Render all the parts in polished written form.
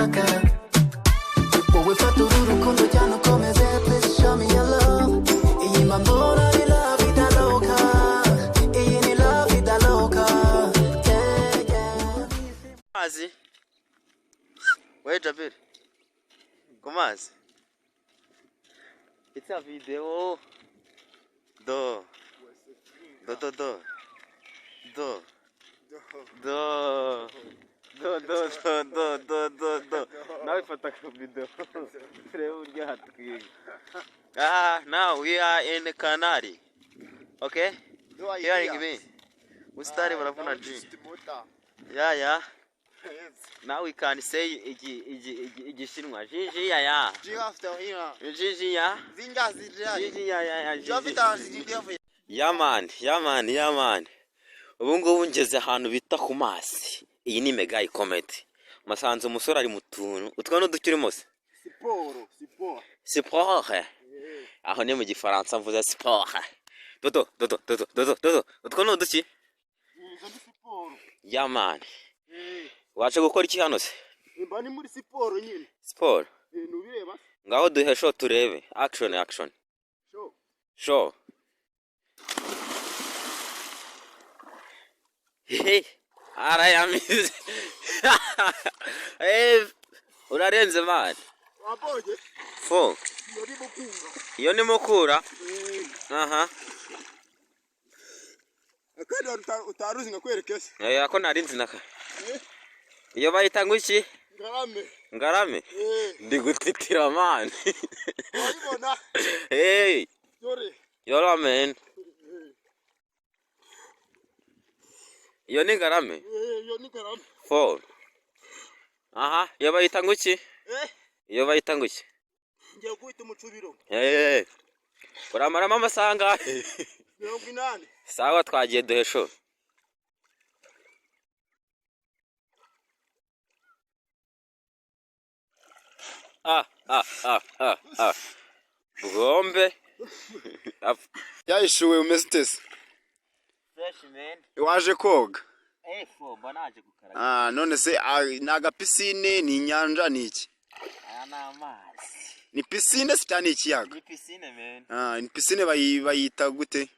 ushaka wowe fata uru rukundo cyane ukomeze please show me your love iyi mbona ni la vida loca iyi ni la vida loca mazi we Jabir kumazi it's a video do now fata video now we are in Canary, okay? Hearing me? We started with a G. Yeah. Now we can say igishinwa jiji ya yeah man ubu ngubu ngeze ahantu bita ku mazi iyi ni mega ikomete masanze umusore ari mu tuntu utwo no dukirimo sport aho ni mu gifaransa mvuze sport dodo utwo no duki yeah man waje gukora iki hano se mba ni muri siporo nyine sport nubireba ngaho duhe shot turebe action show hey arayamize urarenze man waboje fo iyo ni mukura aha akandi utaruzi ngakwerekeza ako narinzi naka iyo bayita ngwiki ngarame ndi gutitira man wabibona hey yora man iyo ni ngarame fo aha iyo bayita ngwiki iyo bayita ngwiki ngiye guhita umucubiro uramaramo amasanga 80 sawa twagiye duhesho Bugombe yayishuwe umeze utese fresh man waje koga fo banaje gukara none se naga piscine ni inyanja niki na amazi ni piscine se cyane ikiyaga ni piscine man ni piscine bayita gute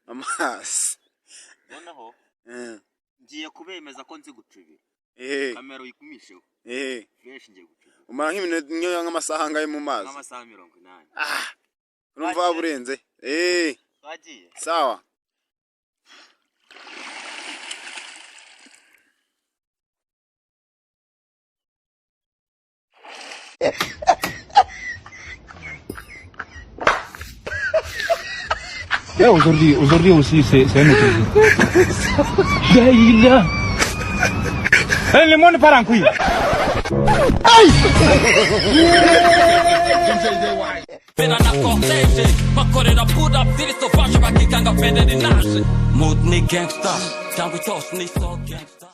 amazi noneho ngiye kubemeza ko nzi gucubira kamera uyikumisheho fresh ngiye gucubira umara nk'iminota nk'amasaha angahe mu mazi nk'amasaha 80 urumva burenze twagiye sawa aujourd'hui aussi c'est un autre jour. Le monde part en couille. Pena na cortege, bakorera pura virito fasha bakikanga federinage. Mood ni gangsta, tangu toss ni so gangsta.